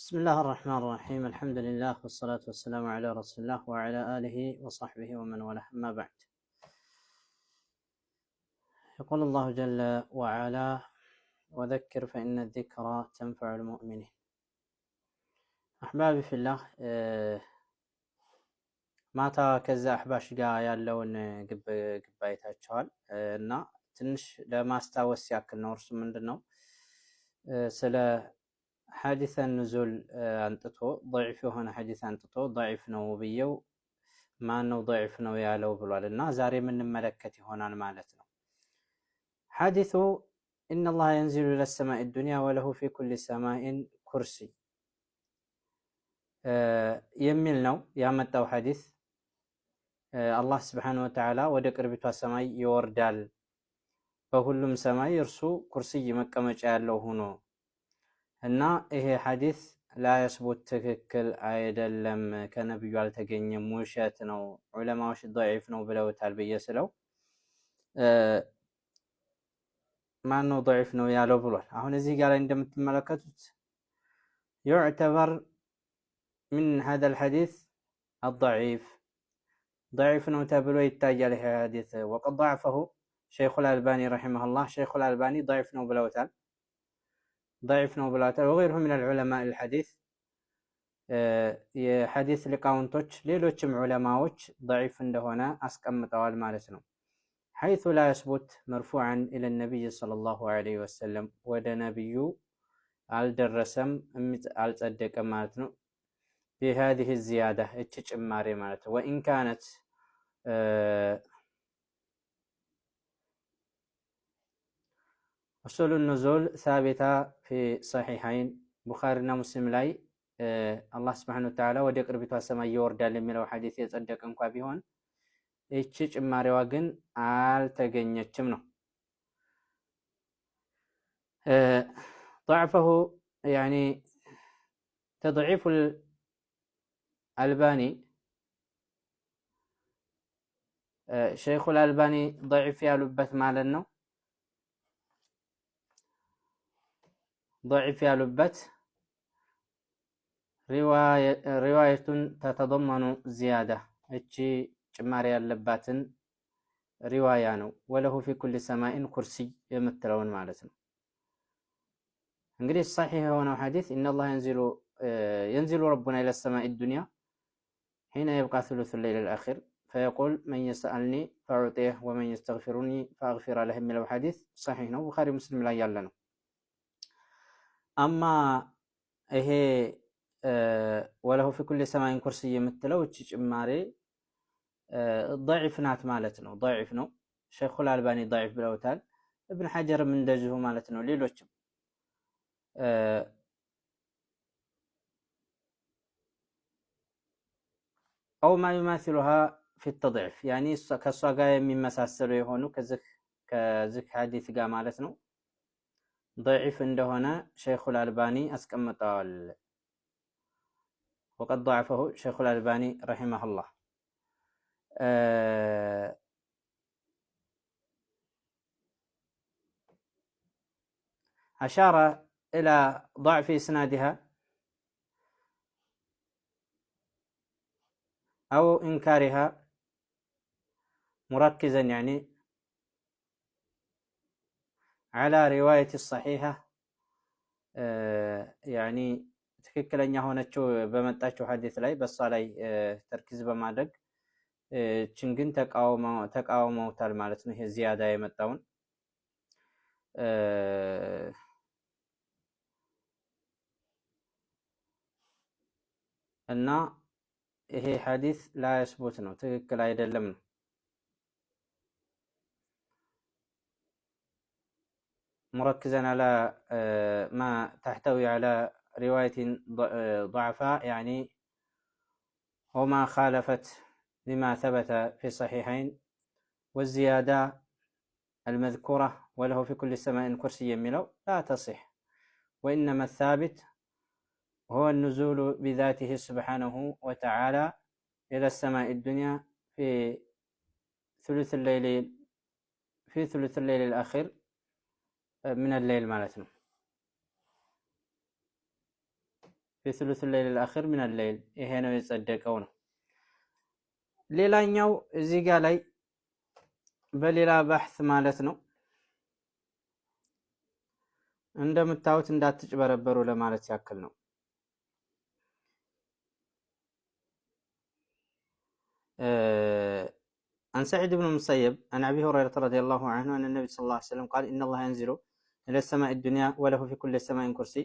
بسم الله الرحمن الرحيم. الحمد لله والصلاة والسلام على رسول الله وعلى آله وصحبه ومن والاه، أما بعد. يقول الله جل وعلا: وذكر فإن الذكرى تنفع المؤمنين. أحبابي في الله، ማታ ከዛ አህባሽ ጋር ያለውን ግባይታቸዋል እና ትንሽ ለማስታወስ ያክል ነው። እርሱ ምንድነው ስለ ሐዲስ ኑዙል አንጥቶ ضعيف የሆነ ሐዲስ አንጥቶ ضعيف ነው ብየው ማን ነው ضعيف ነው ያለው ብሏል እና ዛሬ የምንመለከት ይሆናል ማለት ነው። ሐዲሱ إن الله ينزل إلى السماء الدنيا وله في كل سماء كرسي የሚል ነው ያመጣው ሐዲስ። አላህ Subhanahu Wa Ta'ala ወደ ቅርቢቷ ሰማይ ይወርዳል፣ በሁሉም ሰማይ እርሱ ኩርሲይ መቀመጫ ያለው ሆኖ እና ይሄ ሐዲስ ላይስቡት ትክክል አይደለም፣ ከነብዩ አልተገኘም፣ ውሸት ነው፣ ዑለማዎች ضعيف ነው ብለውታል ብዬ ስለው ማን ነው ضعيف ነው ያለው ብሏል። አሁን እዚህ ጋር እንደምትመለከቱት يعتبر من هذا الحديث الضعيف ضعيف ነው ተብሎ ይታያል ይሄ ሐዲስ። وقد ضعفه شيخ الألباني رحمه الله شيخ الألباني ضعيف ነው ብለውታል ضعيف ነው ብለውታል وغيره من العلماء الحديث የሐዲስ ሊቃውንቶች ሌሎችም ዑለማዎች ضعيف እንደሆነ አስቀምጠዋል ማለት ነው። حيث لا يثبت مرفوعا إلى النبي صلى الله عليه وسلم ወደ ነብዩ አልደረሰም አልጸደቀም ማለት ነው። بهذه الزيادة እቺ ጭማሪ ማለት ነው። وإن كانت أصول النزول ثابتة في صحيحين ቡኻሪና ሙስሊም ላይ አላህ Subhanahu Wa Ta'ala ወደ ቅርቢቷ ሰማይ ይወርዳል የሚለው ሐዲስ የጸደቀ እንኳን ቢሆን እቺ ጭማሪዋ ግን አልተገኘችም ነው። ضعفه يعني تضعيف الألباني شيخ الألباني ضعيف ያሉበት ማለት ነው። ضعيف ያሉበት ሪዋየቱን ተተضمن زيادة እቺ ጭማሪ ያለባትን ሪዋያ ነው። ወለሁ في كل سماء كرسي የምትለውን ማለት ነው። እንግዲህ صحيح የሆነው ሐዲስ إن الله ينزل ربنا إلى السماء الدنيا حين يبقى ثلث الليل الأخير فيقول من يسألني فأعطيه ومن يستغفرني فأغفر له የሚለው ሐዲስ صحيح ነው። ቡኻሪ ሙስሊም ላይ ያለ ነው። አማ ይሄ ወለሁ في كل سماء كرسي የምትለው እቺ ጭማሪ ضعيف ናት ማለት ነው። ضعيف ነው። ሼኹ አልባኒ ضعيف ብለውታል። ኢብኑ ሐጀርም እንደዚሁ ማለት ነው። ሌሎችም أو ما يماثلها في التضعيف يعني ከሷ ጋር የሚመሳሰሉ የሆኑ ከዚህ ሐዲስ ጋር ማለት ነው ضعيف እንደሆነ ሼኹ አልባኒ አስቀምጠዋል። وقد ضعفه شيخ الألباني رحمه الله. أشار إلى ضعف إسنادها أو إنكارها مركزا يعني على رواية الصحيحة يعني ትክክለኛ ሆነችው በመጣችው ሐዲስ ላይ በሷ ላይ ተርኪዝ በማድረግ እችን ግን ተቃውመውታል ማለት ነው። ይሄ ዚያዳ የመጣውን እና ይሄ ሐዲስ ላይስቡት ነው፣ ትክክል አይደለም ነው። مركزا على ما تحتوي على رواية ضعفاء يعني وما خالفت لما ثبت في الصحيحين والزيادة المذكورة وله في كل سماء كرسي يميلو لا تصح، وإنما الثابت هو النزول بذاته سبحانه وتعالى إلى السماء الدنيا في ثلث الليل الأخير من الليل ማለት ነው። في ثلث الليل الأخير من الليل ይሄ ነው የጸደቀው ነው። ሌላኛው እዚህ ጋር ላይ በሌላ በሕት ማለት ነው እንደምታዩት እንዳትጭበረበሩ ለማለት ያክል ነው። عن سعيد بن المسيب عن أبي هريرة رضي الله عنه أن النبي صلى الله عليه وسلم قال إن الله ينزل إلى السماء الدنيا وله في كل سماء كرسي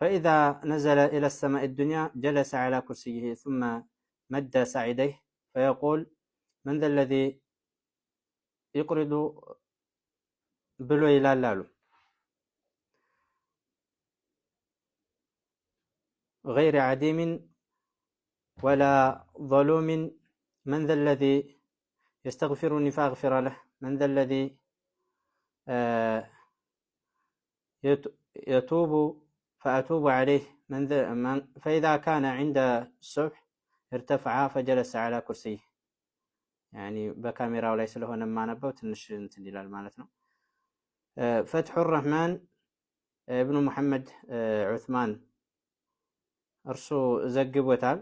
فإذا نزل إلى السماء الدنيا جلس على كرسيه ثم مد ساعديه فيقول من ذا الذي يقرض بلو إلى اللالو غير عديم ولا ظلوم من ذا الذي يستغفرني فأغفر له من ذا الذي يتوب فأتوب عليه فإذا كان عند الصبح ارتفع فجلس على كرسيه يعني بكاميرا وليس له ما نبوت النشر دلال مالتنا. فتح الرحمن ابن محمد عثمان أرسو زقب وتعب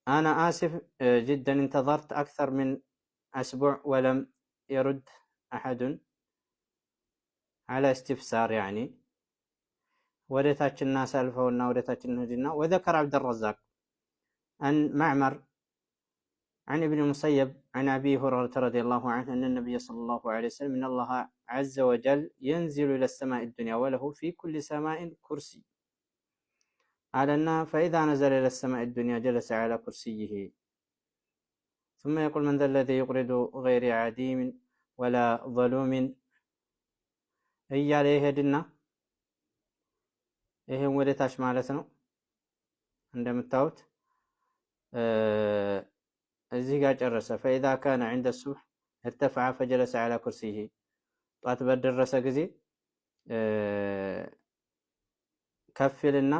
أنا آسف جدا انتظرت أكثر من أسبوع ولم يرد أحد على استفسار يعني وديتاش الناس ألفونا وديتاش النهدنا. وذكر عبد الرزاق أن معمر عن ابن المسيب عن أبي هريرة رضي الله عنه أن النبي صلى الله عليه وسلم إن الله عز وجل ينزل إلى السماء الدنيا وله في كل سماء كرسي على النار فإذا نزل إلى السماء الدنيا جلس على كرسيه ثم يقول من ذا الذي يقرض غير عديم ولا ظلوم እያለ ይሄድና ይሄን ወደ ታች ማለት ነው እንደምታዩት እዚህ ጋር ጨረሰ። فإذا كان عند الصبح ارتفع فجلس على كرسيه ጧት በደረሰ ጊዜ ከፍልና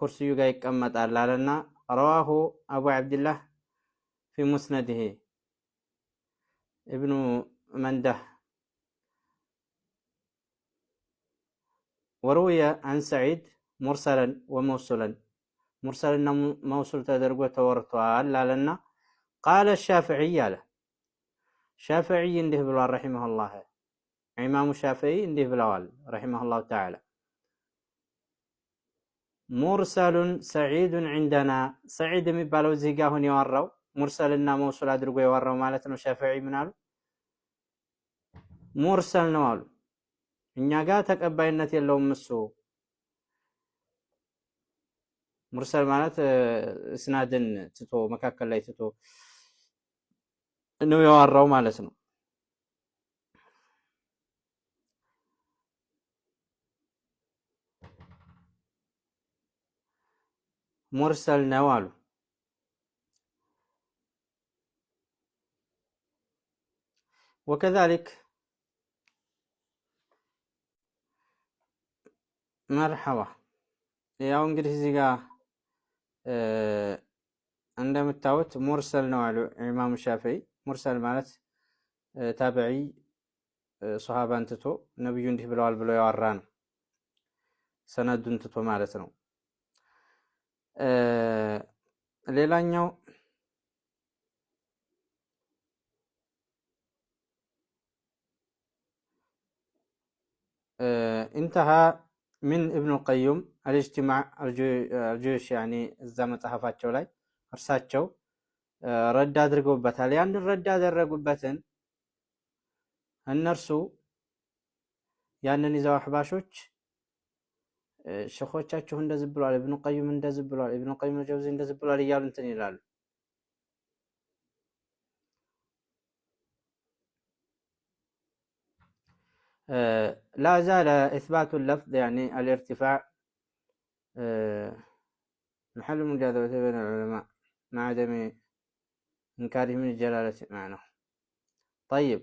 ኩርሲዩ ጋር ይቀመጣል አለና رواه أبو عبد الله في مسنده ابن منده وروي عن سعيد مرسلا وموصلا مرسلنا موصل تدرجو تورطوال لنا قال الشافعي له شافعي انده بلال رحمه الله إمام الشافعي انده بلال رحمه الله تعالى مرسل سعيد عندنا سعيد የሚባለው እዚህ ጋር አሁን ያወራው ሙርሰልና መውሱል አድርጎ ያወራው ማለት ነው። ሻፊዒ ምን አሉ? ሙርሰል ነው አሉ። እኛ ጋር ተቀባይነት የለውም እሱ። ሙርሰል ማለት እስናድን ትቶ መካከል ላይ ትቶ ነው ያወራው ማለት ነው። ሙርሰል ነው አሉ። وكذلك مرحبا ያው እንግዲህ እዚህ ጋር እንደምታዩት ሙርሰል ነው አሉ ኢማሙ ሻፊዒ። ሙርሰል ማለት ታቢዒ ሱሐባን ትቶ ነብዩ እንዲህ ብለዋል ብሎ ያወራ ነው፣ ሰነዱን ትቶ ማለት ነው። ሌላኛው انتهى من ابن القيم الاجتماع الجيش يعني እዛ መጽሐፋቸው ላይ እርሳቸው ረዳ አድርገውበታል። ያን ረዳ ያደረጉበትን እነርሱ ያንን ይዘው አህባሾች ሸኾቻችሁ እንደዚህ ብሏል፣ ኢብኑ ቀይም እንደዚህ ብሏል፣ ኢብኑ ቀይም ጀውዚ እንደዚህ ብሏል እያሉ እንትን ይላሉ። لا زال إثبات اللفظ يعني الارتفاع محل مجادلة بين العلماء مع عدم إنكاره من الجلالة معناه. طيب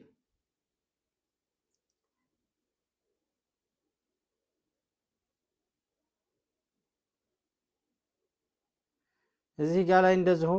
እዚህ ጋር ላይ እንደዚሁ